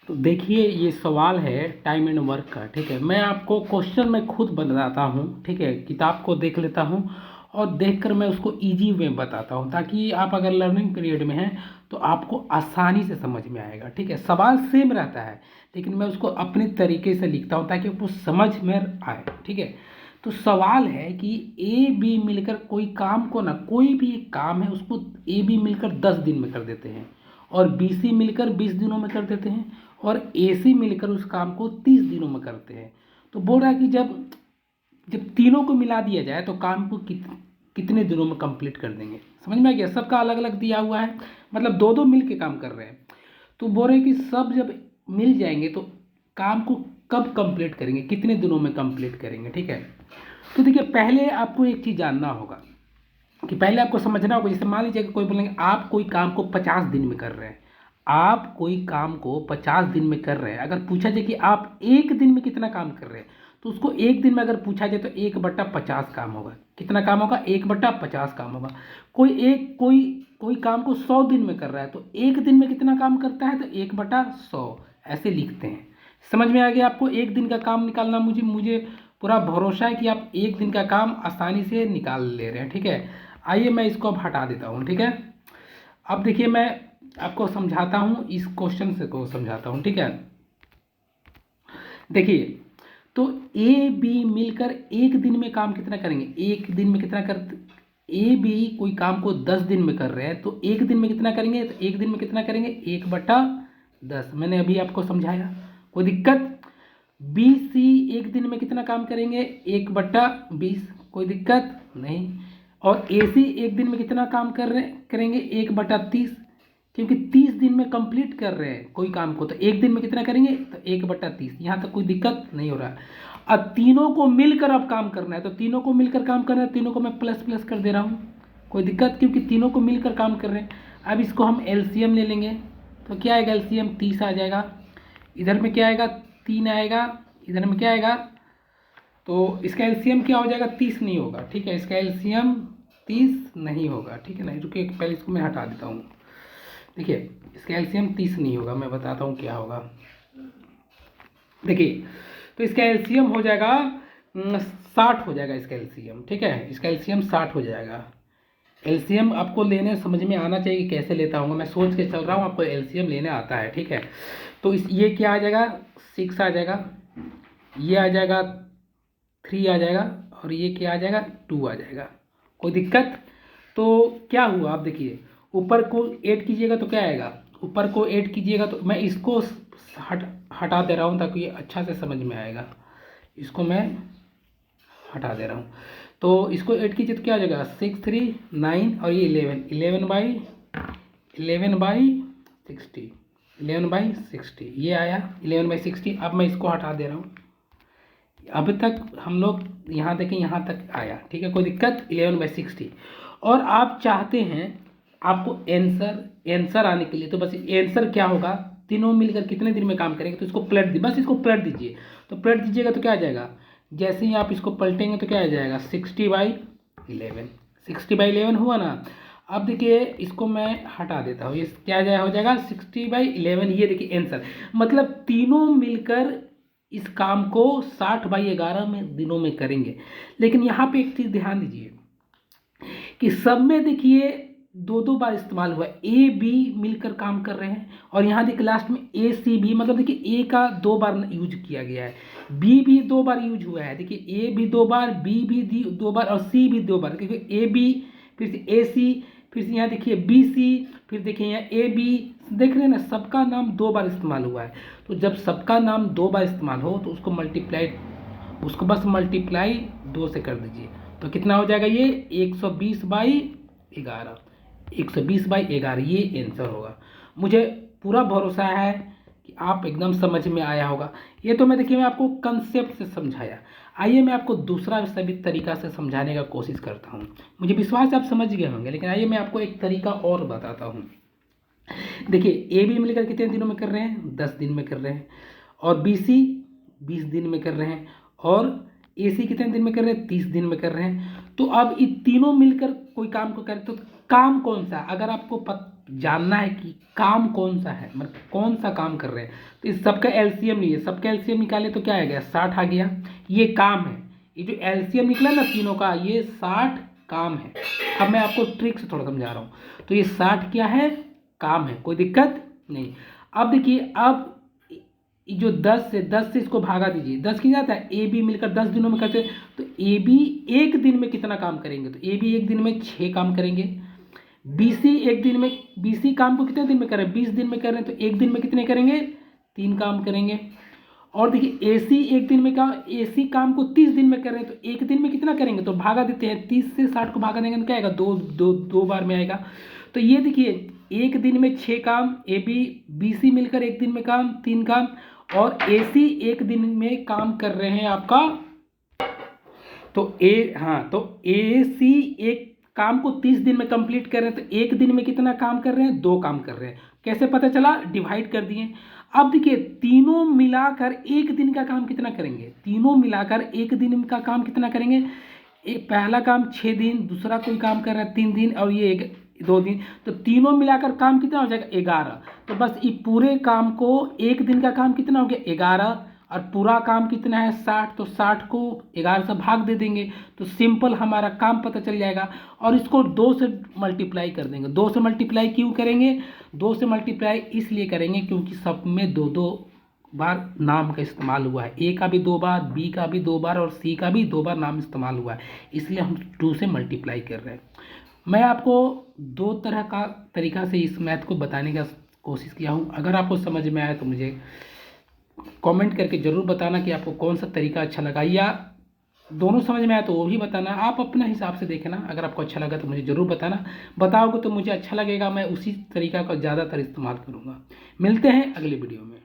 तो देखिए ये सवाल है टाइम एंड वर्क का। ठीक है, मैं आपको क्वेश्चन में खुद बताता हूँ। ठीक है, किताब को देख लेता हूँ और देखकर मैं उसको इजी वे बताता हूँ, ताकि आप अगर लर्निंग पीरियड में हैं तो आपको आसानी से समझ में आएगा। ठीक है, सवाल सेम रहता है लेकिन मैं उसको अपने तरीके से लिखता हूँ ताकि वो समझ में आए। ठीक है, तो सवाल है कि ए बी मिलकर कोई काम को ना, कोई भी एक काम है उसको ए बी मिलकर 10 दिन में कर देते हैं और बी सी मिलकर 20 दिनों में कर देते हैं और ए सी मिलकर उस काम को 30 दिनों में करते हैं। तो बोल रहा है कि जब जब तीनों को मिला दिया जाए तो काम को कितने दिनों में कंप्लीट कर देंगे। समझ में आ गया? सबका अलग अलग दिया हुआ है, मतलब दो दो मिल के काम कर रहे हैं। तो बोल रहे हैं कि सब जब मिल जाएंगे तो काम को कब कंप्लीट करेंगे, कितने दिनों में कंप्लीट करेंगे। ठीक है, तो देखिए पहले आपको एक चीज़ जानना होगा कि पहले आपको समझना होगा। जैसे मान लीजिए कि कोई बोलेंगे आप कोई काम को 50 दिन में कर रहे हैं, आप कोई काम को 50 दिन में कर रहे हैं। अगर पूछा जाए कि आप एक दिन में कितना काम कर रहे हैं, तो उसको एक दिन में अगर पूछा जाए तो 1/50 काम होगा। कितना काम होगा? 1/50 काम होगा। कोई काम को 100 दिन में कर रहा है तो एक दिन में कितना काम करता है, तो 1/100 ऐसे लिखते हैं। समझ में आ गया आपको? एक दिन का काम निकालना मुझे पूरा भरोसा है कि आप एक दिन का काम आसानी से निकाल ले रहे हैं। ठीक है, आइए मैं इसको अब हटा देता हूँ। ठीक है, अब देखिए मैं आपको समझाता हूँ, इस क्वेश्चन से को समझाता हूँ। ठीक है, देखिए तो ए बी मिलकर एक दिन में काम कितना करेंगे, एक दिन में कितना कर, ए बी कोई काम को 10 दिन में कर रहे हैं तो एक दिन में कितना करेंगे, तो एक दिन में कितना करेंगे 1/10। मैंने अभी आपको समझाया, कोई दिक्कत? बी सी एक दिन में कितना काम करेंगे, 1/20। कोई दिक्कत नहीं। और ए सी एक दिन में कितना काम करेंगे 1/30, क्योंकि 30 दिन में कंप्लीट कर रहे हैं कोई काम को तो एक दिन में कितना करेंगे, तो 1/30। यहाँ तक कोई दिक्कत नहीं हो रहा है। अब तीनों को मिलकर अब काम करना है, तो तीनों को मिलकर काम करना है, तीनों को मैं प्लस प्लस कर दे रहा हूँ। कोई दिक्कत? क्योंकि तीनों को मिलकर काम कर रहे हैं। अब इसको हम एलसीएम ले लेंगे तो क्या आएगा, एलसीएम 30 आ जाएगा। इधर में क्या आएगा, 3 आएगा। इधर में क्या आएगा, तो इसका एलसीएम क्या हो जाएगा, 30 नहीं होगा। ठीक है, इसका एलसीएम 30 नहीं होगा। ठीक है ना, रुकिए पहले इसको मैं हटा देता हूँ। देखिए इसका एलसीएम 30 नहीं होगा, मैं बताता हूँ क्या होगा। देखिए तो इसका एलसीएम हो जाएगा 60 हो जाएगा इसका एलसीएम। ठीक है, इसका एलसीएम 60 हो जाएगा। एलसीएम आपको लेने समझ में आना चाहिए कि कैसे लेता हूँ, मैं सोच के चल रहा हूँ, आपको एलसीएम लेने आता है। ठीक है, तो ये क्या आ जाएगा, 6 आ जाएगा, ये आ जाएगा 3 आ जाएगा और ये क्या आ जाएगा, 2 आ जाएगा। कोई दिक्कत? तो क्या हुआ, आप देखिए ऊपर को 8 कीजिएगा तो क्या आएगा, ऊपर को 8 कीजिएगा तो मैं इसको हटा दे रहा हूँ ताकि ये अच्छा से समझ में आएगा। इसको मैं हटा दे रहा हूँ, तो इसको 8 कीजिए तो क्या आ जाएगा, 6 3 9 और ये 11/60, 11/60 ये आया 11/60। अब मैं इसको हटा दे रहा हूँ। अब तक हम लोग यहाँ देखें, यहाँ तक आया। ठीक है, कोई दिक्कत? 11/60। और आप चाहते हैं आपको आंसर आने के लिए, तो बस आंसर क्या होगा, तीनों मिलकर कितने दिन में काम करेंगे, तो इसको पलट दी, बस इसको पलट दीजिए। तो पलट दीजिएगा तो क्या आ जाएगा, जैसे ही आप इसको पलटेंगे तो क्या आ जाएगा, 60/11। 60/11 हुआ ना। अब देखिए इसको मैं हटा देता हूँ, ये क्या हो जाएगा 60/11। ये देखिए आंसर, मतलब तीनों मिलकर इस काम को 60/11 में दिनों में करेंगे। लेकिन यहाँ पे एक चीज़ ध्यान दीजिए कि सब में देखिए दो दो बार इस्तेमाल हुआ है, ए बी मिलकर काम कर रहे हैं और यहाँ देखिए लास्ट में ए सी भी, मतलब देखिए ए का 2 बार यूज किया गया है, बी भी 2 बार यूज हुआ है। देखिए ए भी 2 बार, बी भी 2 बार और सी भी 2 बार। देखिए ए बी, फिर से ए सी, फिर से यहाँ देखिए बी सी, फिर देखिए यहाँ ए बी। देख रहे हैं ना, सबका नाम 2 बार इस्तेमाल हुआ है। तो जब सबका नाम 2 बार इस्तेमाल हो तो उसको बस मल्टीप्लाई 2 से कर दीजिए तो कितना हो जाएगा, ये 120/11। 120/11 ये आंसर होगा। मुझे पूरा भरोसा है कि आप एकदम समझ में आया होगा। ये तो मैं देखिए मैं आपको कंसेप्ट से समझाया। आइए मैं आपको दूसरा सभी तरीका से समझाने का कोशिश करता हूँ। मुझे विश्वास है आप समझ गए होंगे, लेकिन आइए मैं आपको एक तरीका और बताता हूँ। देखिए ए बी मिलकर कितने दिनों में कर रहे हैं, 10 दिन में कर रहे हैं। और बी सी 20 दिन में कर रहे हैं। और ए सी कितने दिन में कर रहे हैं, 30 दिन में कर रहे हैं। तो अब ये तीनों मिलकर कोई काम को करें तो काम कौन सा, अगर आपको जानना है कि काम कौन सा है, मतलब कौन सा काम कर रहे हैं। तो इस सबका एलसीएम नहीं है, सबका एलसीएम निकाले तो क्या आ गया 60 आ गया। ये काम है, ये जो एलसीएम निकला ना तीनों का, ये 60 काम है। अब मैं आपको ट्रिक से थोड़ा समझा रहा हूँ। तो ये 60 क्या है, काम है, कोई दिक्कत नहीं। अब देखिए, अब जो 10 से इसको भागा दीजिए, 10 की जाता है, ए बी मिलकर 10 दिनों में करते हैं। तो ए बी एक दिन में कितना काम करेंगे, तो ए बी एक दिन में 6 काम करेंगे। बीसी एक दिन में, बीसी काम को कितने दिन में कर रहे हैं, 20 दिन में कर रहे हैं, तो एक दिन में कितने करेंगे, 3 काम करेंगे। और देखिए एसी एक दिन में काम, एसी काम को 30 दिन में कर रहे हैं, तो एक दिन में कितना करेंगे, तो भागा देते हैं, 30 से 60 को भागा देंगे तो क्या आएगा, दो बार में आएगा। तो ये देखिए एक दिन में 6 काम, ए बी बी सी मिलकर एक दिन में काम 3 काम, और ए सी एक दिन में काम कर रहे हैं आपका, तो ए सी एक काम को 30 दिन में कंप्लीट कर रहे हैं, तो एक दिन में कितना काम कर रहे हैं, 2 काम कर रहे हैं। कैसे पता चला, डिवाइड कर दिए। अब देखिए तीनों मिलाकर एक दिन का काम कितना करेंगे, तीनों मिलाकर एक दिन का काम कितना करेंगे, एक पहला काम 6 दिन, दूसरा कोई काम कर रहा है 3 दिन, और ये 2 दिन, तो तीनों मिलाकर काम कितना हो जाएगा 11। तो बस ये पूरे काम को, एक दिन का काम कितना हो गया 11, और पूरा काम कितना है 60, तो 60 को 11 से भाग दे देंगे, तो सिंपल हमारा काम पता चल जाएगा। और इसको 2 से मल्टीप्लाई कर देंगे। 2 से मल्टीप्लाई क्यों करेंगे, 2 से मल्टीप्लाई इसलिए करेंगे क्योंकि सब में 2 बार नाम का इस्तेमाल हुआ है, ए का भी 2 बार, बी का भी 2 बार, और सी का भी 2 बार नाम इस्तेमाल हुआ है, इसलिए हम 2 से मल्टीप्लाई कर रहे हैं। मैं आपको 2 तरह का तरीका से इस मैथ को बताने का कोशिश किया हूँ। अगर आपको समझ में आया तो मुझे कमेंट करके ज़रूर बताना कि आपको कौन सा तरीका अच्छा लगा, या दोनों समझ में आया तो वो भी बताना। आप अपना हिसाब से देखना, अगर आपको अच्छा लगा तो मुझे ज़रूर बताना। बताओगे तो मुझे अच्छा लगेगा, मैं उसी तरीका का ज़्यादातर इस्तेमाल करूँगा। मिलते हैं अगली वीडियो में।